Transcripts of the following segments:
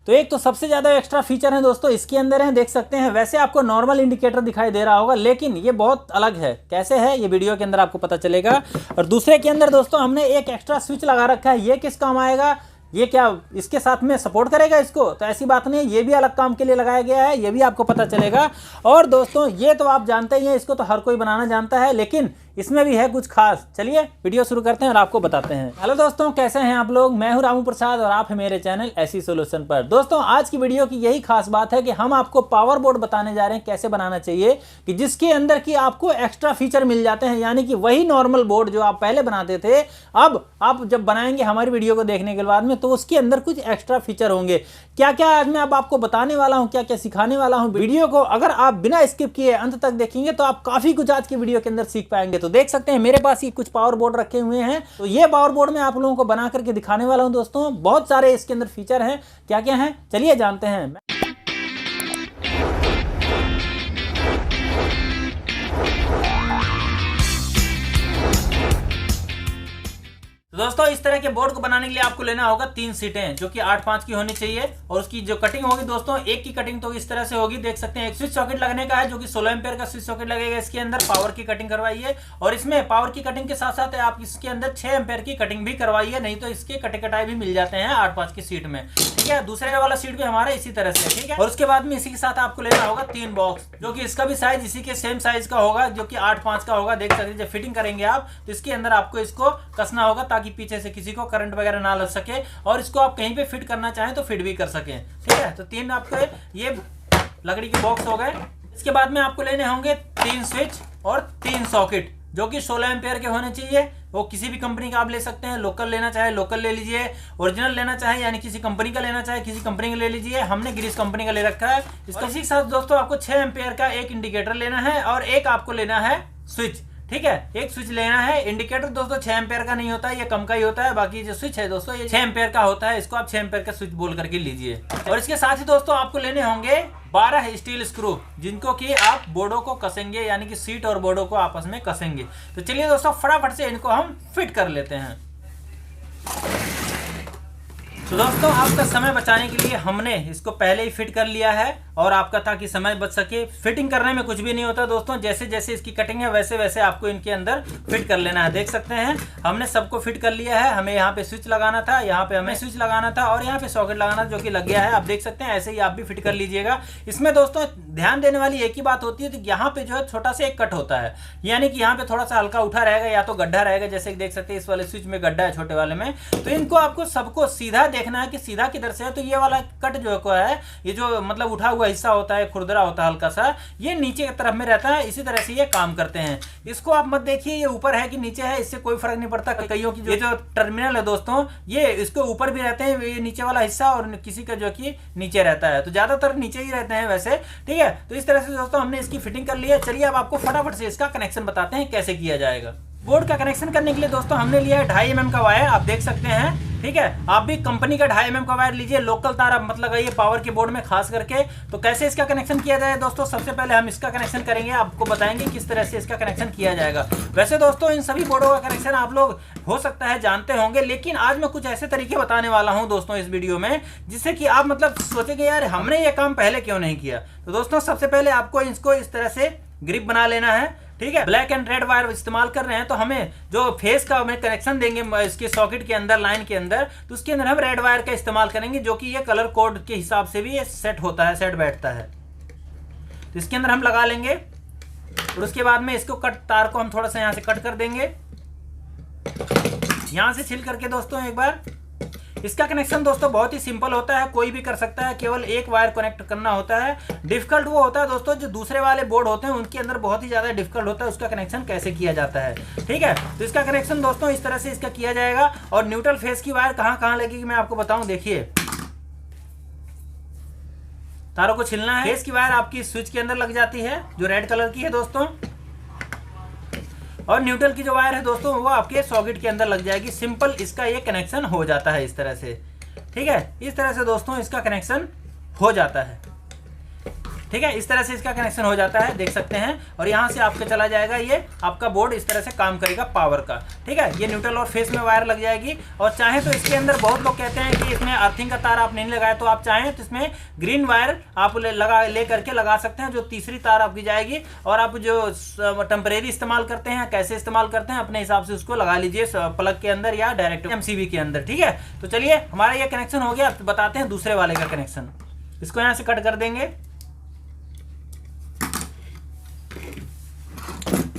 तो एक तो सबसे ज़्यादा एक्स्ट्रा फीचर है दोस्तों इसके अंदर है, देख सकते हैं। वैसे आपको नॉर्मल इंडिकेटर दिखाई दे रहा होगा, लेकिन ये बहुत अलग है। कैसे है ये वीडियो के अंदर आपको पता चलेगा। और दूसरे के अंदर दोस्तों हमने एक एक्स्ट्रा स्विच लगा रखा है। ये किस काम आएगा, ये क्या इसके साथ में सपोर्ट करेगा इसको? तो ऐसी बात नहीं है, ये भी अलग काम के लिए लगाया गया है, ये भी आपको पता चलेगा। और दोस्तों ये तो आप जानते ही हैं, इसको तो हर कोई बनाना जानता है, लेकिन इसमें भी है कुछ खास। चलिए वीडियो शुरू करते हैं और आपको बताते हैं। हेलो दोस्तों, कैसे हैं आप लोग? मैं हूं रामू प्रसाद और आप हैं मेरे चैनल ऐसी सॉल्यूशन पर। दोस्तों आज की वीडियो की यही खास बात है कि हम आपको पावर बोर्ड बताने जा रहे हैं कैसे बनाना चाहिए, कि जिसके अंदर की आपको एक्स्ट्रा फीचर मिल जाते हैं। यानी कि वही नॉर्मल बोर्ड जो आप पहले बनाते थे, अब आप जब बनाएंगे हमारी वीडियो को देखने के बाद में, तो उसके अंदर कुछ एक्स्ट्रा फीचर होंगे। क्या क्या आज मैं अब आपको बताने वाला हूं, क्या क्या सिखाने वाला हूं। वीडियो को अगर आप बिना स्किप किए अंत तक देखेंगे तो आप काफी कुछ आज की वीडियो के अंदर सीख पाएंगे। तो देख सकते हैं मेरे पास ये कुछ पावर बोर्ड रखे हुए हैं, तो ये पावर बोर्ड में आप लोगों को बना करके दिखाने वाला हूं दोस्तों। बहुत सारे इसके अंदर फीचर हैं, क्या क्या हैं चलिए जानते हैं। तो दोस्तों इस तरह के बोर्ड को बनाने के लिए आपको लेना होगा 3 सीटें, जो कि 8x की होनी चाहिए। और उसकी जो कटिंग होगी दोस्तों, एक की कटिंग तो इस तरह से होगी, देख सकते हैं। एक स्विच सॉकेट लगने का है, जो कि 16 एम्पेयर का स्विच सॉकेट लगेगा इसके अंदर। पावर की कटिंग करवाइए, और इसमें पावर की कटिंग के साथ साथ आप इसके अंदर 6 एम्पेयर की कटिंग भी करवाइए, नहीं तो इसके कटे कटाई भी मिल जाते हैं 8x की सीट में। ठीक है, दूसरे वाला सीट भी हमारा इसी तरह से, ठीक है। और उसके बाद में इसी के साथ आपको लेना होगा 3 बॉक्स, जो कि इसका भी साइज इसी के सेम साइज का होगा, जो कि 8x का होगा। देख सकते हैं जब फिटिंग करेंगे आप, तो इसके अंदर आपको इसको कसना होगा, ताकि पीछे से किसी को करंट वगैरह ना लग सके, और इसको आप कहीं पे फिट करना चाहें तो फिट भी कर सकें। ठीक है, तो 3 आपके ये लकड़ी के बॉक्स हो गए। इसके बाद में आपको लेने होंगे 3 स्विच और 3 सॉकेट, जो कि 16 एम्पेयर के होने चाहिए। वो किसी भी कंपनी का आप ले सकते हैं, लोकल लेना चाहे लोकल ले लीजिए, ओरिजिनल लेना चाहे यानी किसी कंपनी का लेना चाहे किसी कंपनी का ले लीजिए। हमने ग्रीस कंपनी का ले रखा है। इसी के साथ दोस्तों आपको 6 एम्पेयर का एक इंडिकेटर लेना है, और एक आपको लेना है स्विच। ठीक है, एक स्विच लेना है। इंडिकेटर दोस्तों 6 एम्पेयर का नहीं होता है, ये कम का ही होता है। बाकी जो स्विच है दोस्तों ये 6 एम्पेयर का होता है, इसको आप 6 एम्पेयर का स्विच बोल करके लीजिए। और इसके साथ ही दोस्तों आपको लेने होंगे 12 स्टील स्क्रू, जिनको कि आप बोर्डों को कसेंगे, यानी कि सीट और बोर्डों को आपस में कसेंगे। तो चलिए दोस्तों फटाफट से इनको हम फिट कर लेते हैं। तो दोस्तों आपका समय बचाने के लिए हमने इसको पहले ही फिट कर लिया है, और आपका ताकि समय बच सके। फिटिंग करने में कुछ भी नहीं होता दोस्तों, जैसे जैसे इसकी कटिंग है वैसे वैसे आपको इनके अंदर फिट कर लेना है। देख सकते हैं हमने सबको फिट कर लिया है। हमें यहाँ पे स्विच लगाना था, यहाँ पे हमें स्विच लगाना था, और यहाँ पे सॉकेट लगाना था, जो कि लग गया है। आप देख सकते हैं ऐसे ही आप भी फिट कर लीजिएगा। इसमें दोस्तों ध्यान देने वाली एक ही बात होती है, तो यहाँ पे जो है छोटा सा एक कट होता है, यानी कि यहाँ पे थोड़ा सा हल्का उठा रहेगा या तो गड्ढा रहेगा। जैसे देख सकते हैं इस वाले स्विच में गड्ढा है छोटे वाले में, तो इनको आपको सबको सीधा देखना है कि सीधा किधर से है। तो ये वाला कट जो है, ये जो मतलब उठा हुआ हिस्सा होता है, खुरदरा होता है हल्का सा, ये नीचे की तरफ में रहता है। इसी तरह से ये काम करते हैं। इसको आप मत देखिए ये ऊपर है कि नीचे है, इससे कोई फर्क नहीं पड़ता। कईयों की ये जो टर्मिनल है दोस्तों, ये इसके ऊपर भी रहते हैं, ये नीचे वाला हिस्सा, और किसी का जो कि नीचे रहता है। तो ज्यादातर नीचे ही रहते हैं वैसे। ठीक है, तो इस तरह से दोस्तों हमने इसकी फिटिंग कर ली है। चलिए अब आपको फटाफट से इसका कनेक्शन बताते हैं कैसे किया जाएगा। बोर्ड का कनेक्शन करने के लिए दोस्तों हमने लिया है 2.5 mm का वायर, आप देख सकते हैं। ठीक है, आप भी कंपनी का 2.5 mm का वायर लीजिए, लोकल तार आप मत लगाइए पावर के बोर्ड में खास करके। तो कैसे इसका कनेक्शन किया जाए दोस्तों, सबसे पहले हम इसका कनेक्शन करेंगे, आपको बताएंगे किस तरह से इसका कनेक्शन किया जाएगा। वैसे दोस्तों इन सभी बोर्डों का कनेक्शन आप लोग हो सकता है जानते होंगे, लेकिन आज मैं कुछ ऐसे तरीके बताने वाला हूं दोस्तों इस वीडियो में, जिससे कि आप मतलब सोचेंगे यार हमने ये काम पहले क्यों नहीं किया। तो दोस्तों सबसे पहले आपको इसको इस तरह से ग्रिप बना लेना है। ठीक है, ब्लैक एंड रेड वायर इस्तेमाल कर रहे हैं, तो हमें जो फेस का हमें कनेक्शन देंगे इसके सॉकेट के अंदर, लाइन के अंदर, तो उसके अंदर हम रेड वायर का इस्तेमाल करेंगे, जो कि ये कलर कोड के हिसाब से भी ये सेट होता है, सेट बैठता है। तो इसके अंदर हम लगा लेंगे, और उसके बाद में इसको तार को हम थोड़ा सा यहाँ से कट कर देंगे, यहाँ से छिल करके दोस्तों एक बार। इसका कनेक्शन दोस्तों बहुत ही सिंपल होता है, कोई भी कर सकता है, केवल एक वायर कनेक्ट करना होता है। डिफिकल्ट वो होता है दोस्तों जो दूसरे वाले बोर्ड होते हैं, उनके अंदर बहुत ही ज्यादा डिफिकल्ट होता है उसका कनेक्शन कैसे किया जाता है। ठीक है, तो इसका कनेक्शन दोस्तों इस तरह से इसका किया जाएगा। और न्यूट्रल फेस की वायर कहां कहां लगेगी मैं आपको बताऊं, देखिए तारों को छिलना है। फेस की वायर आपकी स्विच के अंदर लग जाती है, जो रेड कलर की है दोस्तों, और न्यूट्रल की जो वायर है दोस्तों वो आपके सॉकेट के अंदर लग जाएगी। सिंपल इसका ये कनेक्शन हो जाता है इस तरह से। ठीक है, इस तरह से दोस्तों इसका कनेक्शन हो जाता है। ठीक है, इस तरह से इसका कनेक्शन हो जाता है, देख सकते हैं। और यहाँ से आपका चला जाएगा, ये आपका बोर्ड इस तरह से काम करेगा पावर का। ठीक है, ये न्यूट्रल और फेस में वायर लग जाएगी। और चाहे तो इसके अंदर बहुत लोग कहते हैं कि इसमें अर्थिंग का तार आप नहीं लगाए, तो आप चाहें तो इसमें ग्रीन वायर आप ले करके लगा सकते हैं, जो तीसरी तार आपकी जाएगी। और आप जो टेम्परेरी इस्तेमाल करते हैं, कैसे इस्तेमाल करते हैं, अपने हिसाब से उसको लगा लीजिए प्लग के अंदर या डायरेक्ट एमसीबी के अंदर। ठीक है, तो चलिए हमारा ये कनेक्शन हो गया, तो बताते हैं दूसरे वाले का कनेक्शन। इसको यहां से कट कर देंगे।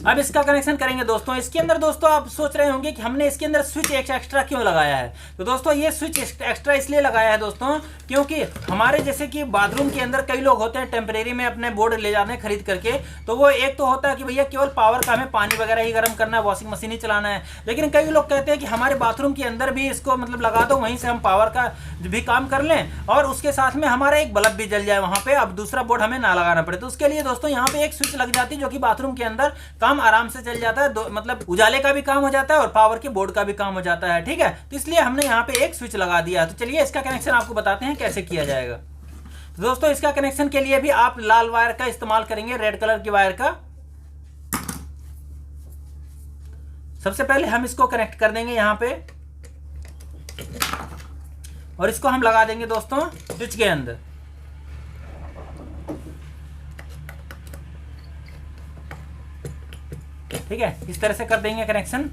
अब इसका कनेक्शन करेंगे दोस्तों। इसके अंदर दोस्तों आप सोच रहे होंगे कि हमने इसके अंदर स्विच एक्स्ट्रा क्यों लगाया है। तो दोस्तों ये स्विच एक्स्ट्रा इसलिए लगाया है दोस्तों, क्योंकि हमारे जैसे कि बाथरूम के अंदर कई लोग होते हैं टेम्परेरी में अपने बोर्ड ले जाते हैं खरीद करके। तो वो एक तो होता है कि भैया केवल पावर का हमें पानी वगैरह ही गर्म करना है, वॉशिंग मशीन ही चलाना है। लेकिन कई लोग कहते हैं कि हमारे बाथरूम के अंदर भी इसको मतलब लगा दो, वहीं से हम पावर का भी काम कर लें और उसके साथ में हमारा एक बल्ब भी जल जाए वहां पे, अब दूसरा बोर्ड हमें ना लगाना पड़े। तो उसके लिए दोस्तों यहाँ पे एक स्विच लग जाती है, जो कि बाथरूम के अंदर काम आराम से चल जाता है। मतलब उजाले का भी काम हो जाता है और पावर के बोर्ड का भी काम हो जाता है। ठीक है, तो इसलिए हमने यहाँ पे एक स्विच लगा दिया। तो चलिए इसका कनेक्शन आपको बताते हैं कैसे किया जाएगा। तो दोस्तों इसका कनेक्शन के लिए भी आप लाल वायर का इस्तेमाल करेंगे, रेड कलर की वायर का। सबसे पहले हम इसको कनेक्ट कर देंगे यहां पे और इसको हम लगा देंगे दोस्तों स्विच के अंदर। ठीक है, इस तरह से कर देंगे कनेक्शन।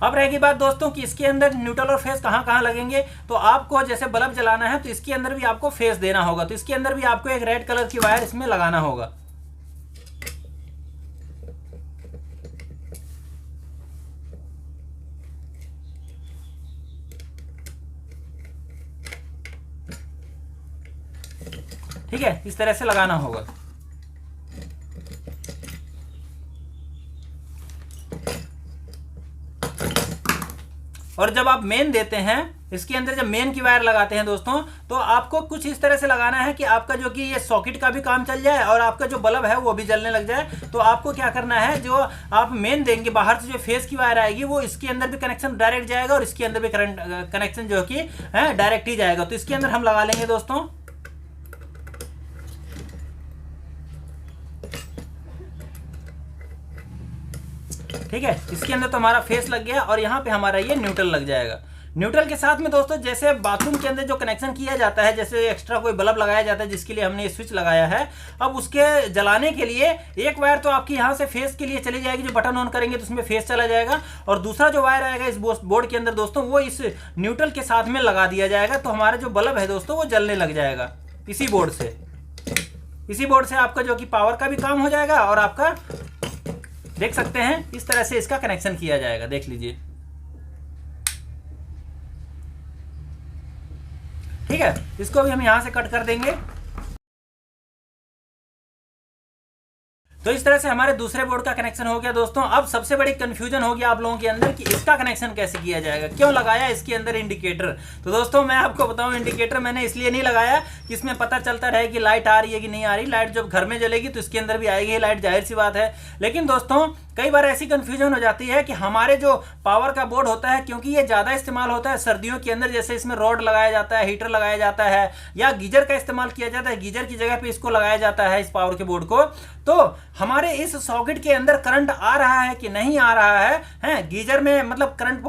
अब रहेगी बात दोस्तों कि इसके अंदर न्यूट्रल और फेस कहां कहां लगेंगे। तो आपको जैसे बल्ब जलाना है तो इसके अंदर भी आपको फेस देना होगा, तो इसके अंदर भी आपको एक रेड कलर की वायर इसमें लगाना होगा। ठीक है, इस तरह से लगाना होगा। और जब आप मेन देते हैं इसके अंदर, जब मेन की वायर लगाते हैं दोस्तों, तो आपको कुछ इस तरह से लगाना है कि आपका जो कि ये सॉकेट का भी काम चल जाए और आपका जो बल्ब है वो भी जलने लग जाए। तो आपको क्या करना है, जो आप मेन देंगे बाहर से जो फेस की वायर आएगी वो इसके अंदर भी कनेक्शन डायरेक्ट जाएगा और इसके अंदर भी करंट कनेक्शन जो कि है डायरेक्ट ही जाएगा। तो इसके अंदर हम लगा लेंगे दोस्तों। ठीक है, इसके अंदर तो हमारा फेस लग गया और यहाँ पे हमारा ये न्यूट्रल लग जाएगा। न्यूट्रल के साथ में दोस्तों जैसे बाथरूम के अंदर जो कनेक्शन किया जाता है, जैसे एक्स्ट्रा कोई बल्ब लगाया जाता है जिसके लिए हमने ये स्विच लगाया है, अब उसके जलाने के लिए एक वायर तो आपकी यहाँ से फेस के लिए चली जाएगी, जो बटन ऑन करेंगे तो उसमें फेस चला जाएगा। और दूसरा जो वायर आएगा इस बोर्ड के अंदर दोस्तों, वो इस न्यूट्रल के साथ में लगा दिया जाएगा। तो हमारा जो बल्ब है दोस्तों वो जलने लग जाएगा इसी बोर्ड से। इसी बोर्ड से आपका जो कि पावर का भी काम हो जाएगा और आपका देख सकते हैं इस तरह से इसका कनेक्शन किया जाएगा, देख लीजिए। ठीक है, इसको भी हम यहां से कट कर देंगे। तो इस तरह से हमारे दूसरे बोर्ड का कनेक्शन हो गया दोस्तों। अब सबसे बड़ी कंफ्यूजन हो गया आप लोगों के अंदर कि इसका कनेक्शन कैसे किया जाएगा, क्यों लगाया इसके अंदर इंडिकेटर। तो दोस्तों मैं आपको बताऊं, इंडिकेटर मैंने इसलिए नहीं लगाया कि इसमें पता चलता रहे कि लाइट आ रही है कि नहीं आ रही। लाइट जब घर में जलेगी तो इसके अंदर भी आएगी लाइट, जाहिर सी बात है। लेकिन दोस्तों कई बार ऐसी कंफ्यूजन हो जाती है कि हमारे जो पावर का बोर्ड होता है, क्योंकि ये ज्यादा इस्तेमाल होता है सर्दियों के अंदर, जैसे इसमें रॉड लगाया जाता है, हीटर लगाया जाता है या गीजर का इस्तेमाल किया जाता है, गीजर की जगह पे इसको लगाया जाता है इस पावर के बोर्ड को। तो हमारे इस सॉकेट के अंदर करंट आ रहा है कि नहीं आ रहा है गीजर में मतलब करंट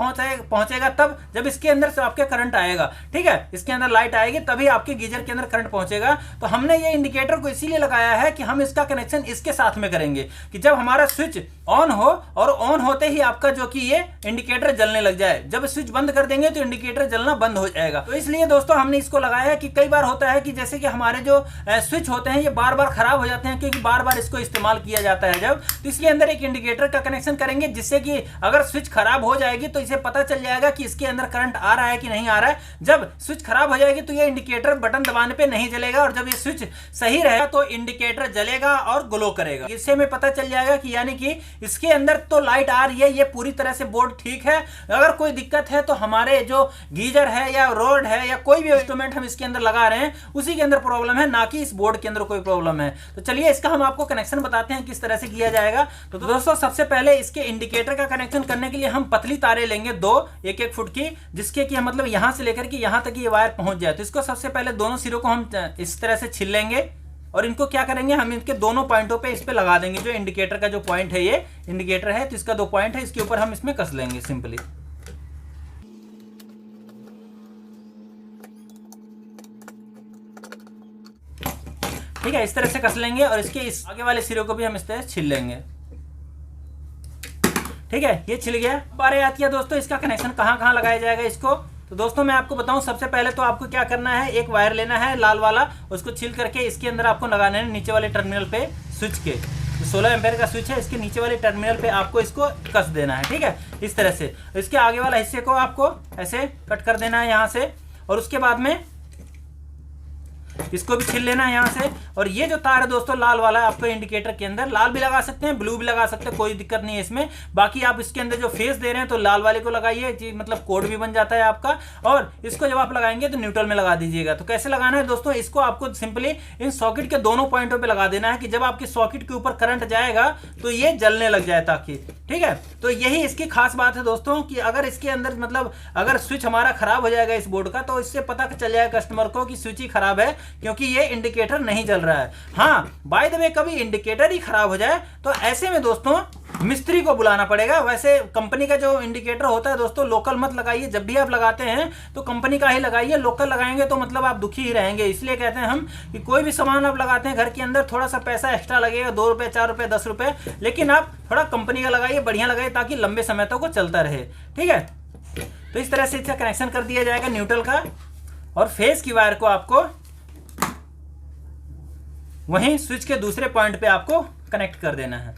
पहुंचेगा तब जब इसके अंदर से आपके करंट आएगा। ठीक है, इसके अंदर लाइट आएगी तभी आपके गीजर के अंदर करंट पहुंचेगा। तो हमने ये इंडिकेटर को इसीलिए लगाया है कि हम इसका कनेक्शन इसके साथ में करेंगे कि जब हमारा स्विच ऑन हो और ऑन होते ही आपका जो कि ये इंडिकेटर जलने लग जाए। जब स्विच बंद कर देंगे तो इंडिकेटर जलना बंद हो जाएगा। तो इसलिए दोस्तों हमने इसको लगाया है कि कई बार होता है कि जैसे कि हमारे जो स्विच होते हैं ये बार बार खराब हो जाते हैं, क्योंकि बार बार इसको इस्तेमाल किया जाता है जब। तो इसके अंदर एक इंडिकेटर का कनेक्शन करेंगे, जिससे कि अगर स्विच खराब हो जाएगी तो इसे पता चल जाएगा कि इसके अंदर करंट आ रहा है कि नहीं आ रहा है। जब स्विच खराब हो जाएगी तो ये इंडिकेटर बटन दबाने पे नहीं जलेगा, और जब ये स्विच सही रहेगा तो इंडिकेटर जलेगा और ग्लो करेगा। इससे हमें पता चल जाएगा कि यानी कि इसके अंदर तो लाइट आ रही है, ये पूरी तरह से बोर्ड ठीक है। अगर कोई दिक्कत है तो हमारे जो गीजर है या रोड है या कोई भी इंस्ट्रूमेंट हम इसके अंदर लगा रहे हैं उसी के अंदर प्रॉब्लम है, ना कि इस बोर्ड के अंदर कोई प्रॉब्लम है। तो चलिए इसका हम आपको कनेक्शन बताते हैं किस तरह से किया जाएगा। तो दोस्तों सबसे पहले इसके इंडिकेटर का कनेक्शन करने के लिए हम पतली तारें लेंगे, दो 1-1 फुट की, जिसके कि मतलब यहां से लेकर के यहां तक ये वायर पहुंच जाए। तो इसको सबसे पहले दोनों सिरों को हम इस तरह से छील लेंगे। और इनको क्या करेंगे, हम इनके दोनों पॉइंटों पे इस पे लगा देंगे। जो इंडिकेटर का जो पॉइंट है, ये इंडिकेटर है तो इसका 2 पॉइंट है, इसके ऊपर हम इसमें कस लेंगे सिंपली। ठीक है, इस तरह से कस लेंगे और इसके इस आगे वाले सिरे को भी हम इस तरह छील लेंगे। ठीक है, ये छिल गया। बारे आती है दोस्तों इसका कनेक्शन कहाँ कहाँ लगाया जाएगा इसको। तो दोस्तों मैं आपको बताऊं, सबसे पहले तो आपको क्या करना है, एक वायर लेना है लाल वाला, उसको छील करके इसके अंदर आपको लगाना है नीचे वाले टर्मिनल पे स्विच के। 16 एम्पेयर का स्विच है, इसके नीचे वाले टर्मिनल पे आपको इसको कस देना है। ठीक है, इस तरह से इसके आगे वाला हिस्से को आपको ऐसे कट कर देना है यहाँ से, और उसके बाद में इसको भी छील लेना है यहाँ से। और ये जो तार है दोस्तों लाल वाला, आपको इंडिकेटर के अंदर लाल भी लगा सकते हैं, ब्लू भी लगा सकते हैं, कोई दिक्कत नहीं है इसमें। बाकी आप इसके अंदर जो फेस दे रहे हैं तो लाल वाले को लगाइए, मतलब कोड भी बन जाता है आपका। और इसको जब आप लगाएंगे तो न्यूट्रल में लगा दीजिएगा। तो कैसे लगाना है दोस्तों, इसको आपको सिंपली इन सॉकेट के दोनों पॉइंटों पर लगा देना है कि जब आपके सॉकेट के ऊपर करंट जाएगा तो ये जलने लग जाए ताकि। ठीक है, तो यही इसकी खास बात है दोस्तों कि अगर इसके अंदर मतलब अगर स्विच हमारा खराब हो जाएगा इस बोर्ड का, तो इससे पता चल जाएगा कस्टमर को कि स्विच ही खराब है, क्योंकि ये इंडिकेटर नहीं जल रहा है। हाँ, बाय द वे कभी इंडिकेटर ही खराब हो जाए तो ऐसे में दोस्तों मिस्त्री को बुलाना पड़ेगा। वैसे कंपनी का जो इंडिकेटर होता है दोस्तों, लोकल मत लगाइए। जब भी आप लगाते हैं तो कंपनी का ही लगाइए, लोकल लगाएंगे तो मतलब आप दुखी ही रहेंगे। इसलिए कहते हैं हम कि कोई भी सामान आप लगाते हैं घर के अंदर, थोड़ा सा पैसा एक्स्ट्रा लगेगा, 2 रुपये 4 रुपये 10 रुपये, लेकिन आप थोड़ा कंपनी का लगाइए, बढ़िया लगाइए, ताकि लंबे समय तक वो चलता रहे। ठीक है, तो इस तरह से इसका कनेक्शन कर दिया जाएगा न्यूट्रल का, और फेस की वायर को आपको वहीं स्विच के दूसरे पॉइंट पे आपको कनेक्ट कर देना है।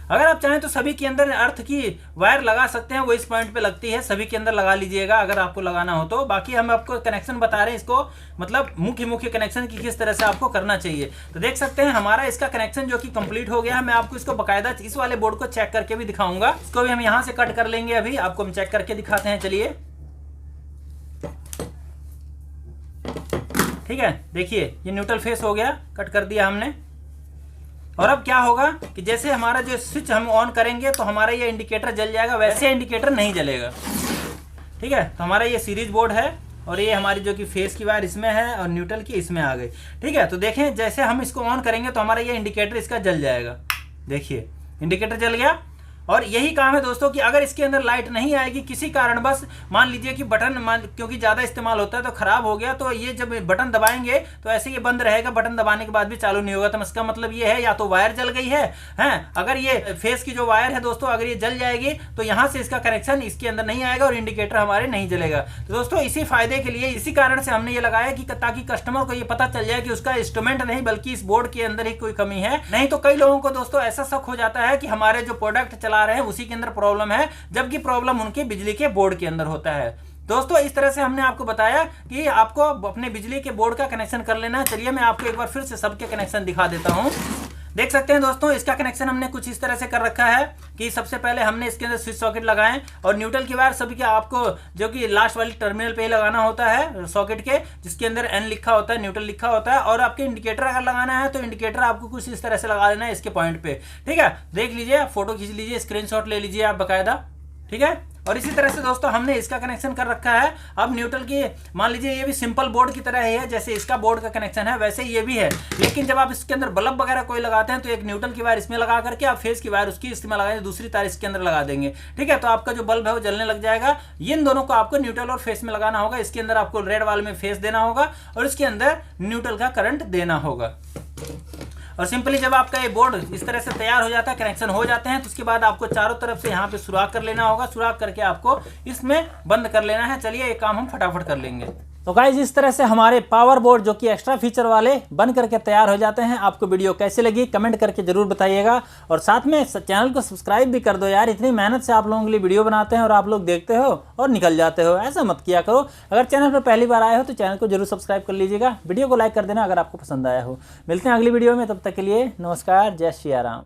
अगर आप चाहें तो सभी के अंदर अर्थ की वायर लगा सकते हैं, वो इस पॉइंट पे लगती है, सभी के अंदर लगा लीजिएगा अगर आपको लगाना हो तो। बाकी हम आपको कनेक्शन बता रहे हैं इसको, मतलब मुख्य कनेक्शन की किस तरह से आपको करना चाहिए। तो देख सकते हैं हमारा इसका कनेक्शन जो कि कंप्लीट हो गया है। मैं आपको इसको बकायदा इस वाले बोर्ड को चेक करके भी दिखाऊंगा। इसको भी हम यहाँ से कट कर लेंगे, अभी आपको हम चेक करके दिखाते हैं। चलिए, ठीक है, देखिए ये न्यूट्रल फेस हो गया, कट कर दिया हमने। और अब क्या होगा कि जैसे हमारा जो स्विच हम ऑन करेंगे तो हमारा ये इंडिकेटर जल जाएगा, वैसे इंडिकेटर नहीं जलेगा। ठीक है, तो हमारा ये सीरीज बोर्ड है और ये हमारी जो कि फेस की वायर इसमें है और न्यूट्रल की इसमें आ गई। ठीक है, तो देखें जैसे हम इसको ऑन करेंगे तो हमारा ये इंडिकेटर इसका जल जाएगा। देखिए इंडिकेटर जल गया। और यही काम है दोस्तों कि अगर इसके अंदर लाइट नहीं आएगी किसी कारण, बस मान लीजिए कि बटन क्योंकि ज़्यादा इस्तेमाल होता है तो ख़राब हो गया, तो ये जब बटन दबाएंगे तो ऐसे ये बंद रहेगा, बटन दबाने के बाद भी चालू नहीं होगा। तो इसका मतलब ये है या तो वायर जल गई है, हैं, अगर ये फेस की जो वायर है दोस्तों अगर ये जल जाएगी तो यहाँ से इसका कनेक्शन इसके अंदर नहीं आएगा और इंडिकेटर हमारे नहीं जलेगा। तो दोस्तों इसी फायदे के लिए, इसी कारण से हमने ये लगाया कि ताकि कस्टमर को ये पता चल जाए कि उसका इंस्ट्रूमेंट नहीं बल्कि इस बोर्ड के अंदर ही कोई कमी है। नहीं तो कई लोगों को दोस्तों ऐसा शक हो जाता है कि हमारे जो प्रोडक्ट चला रहे हैं उसी के अंदर प्रॉब्लम है, जबकि प्रॉब्लम उनके बिजली के बोर्ड के अंदर होता है। दोस्तों इस तरह से हमने आपको बताया कि आपको अपने बिजली के बोर्ड का कनेक्शन कर लेना है। चलिए मैं आपको एक बार फिर से सबके कनेक्शन दिखा देता हूं। देख सकते हैं दोस्तों इसका कनेक्शन हमने कुछ इस तरह से कर रखा है कि सबसे पहले हमने इसके अंदर स्विच सॉकेट लगाए और न्यूट्रल की वायर सभी के आपको जो कि लास्ट वाली टर्मिनल पे ही लगाना होता है सॉकेट के, जिसके अंदर एन लिखा होता है, न्यूट्रल लिखा होता है। और आपके इंडिकेटर अगर लगाना है तो इंडिकेटर आपको कुछ इस तरह से लगा लेना है इसके पॉइंट पे। ठीक है, देख लीजिए, फोटो खींच लीजिए, स्क्रीनशॉट ले लीजिए आप बाकायदा। ठीक है, और इसी तरह से दोस्तों हमने इसका कनेक्शन कर रखा है। अब न्यूट्रल की मान लीजिए ये भी सिंपल बोर्ड की तरह ही है, जैसे इसका बोर्ड का कनेक्शन है वैसे ये भी है, लेकिन जब आप इसके अंदर बल्ब वगैरह कोई लगाते हैं तो एक न्यूट्रल की वायर इसमें लगा करके आप फेस की वायर उसकी इस्तेमाल लगाएंगे, दूसरी तार इसके अंदर लगा देंगे। ठीक है, तो आपका जो बल्ब है वो जलने लग जाएगा। इन दोनों को आपको न्यूट्रल और फेस में लगाना होगा। इसके अंदर आपको रेड वाल में फेस देना होगा और इसके अंदर न्यूट्रल का करंट देना होगा। और सिंपली जब आपका ये बोर्ड इस तरह से तैयार हो जाता है, कनेक्शन हो जाते हैं, तो उसके बाद आपको चारों तरफ से यहाँ पे सुराख कर लेना होगा। सुराख करके आपको इसमें बंद कर लेना है। चलिए ये काम हम फटाफट कर लेंगे। तो गाइस इस तरह से हमारे पावर बोर्ड जो कि एक्स्ट्रा फीचर वाले बन करके तैयार हो जाते हैं। आपको वीडियो कैसी लगी कमेंट करके जरूर बताइएगा और साथ में चैनल को सब्सक्राइब भी कर दो यार। इतनी मेहनत से आप लोगों के लिए वीडियो बनाते हैं और आप लोग देखते हो और निकल जाते हो, ऐसा मत किया करो। अगर चैनल पर पहली बार आए हो तो चैनल को जरूर सब्सक्राइब कर लीजिएगा, वीडियो को लाइक कर देना अगर आपको पसंद आया हो। मिलते हैं अगली वीडियो में, तब तक के लिए नमस्कार, जय श्री राम।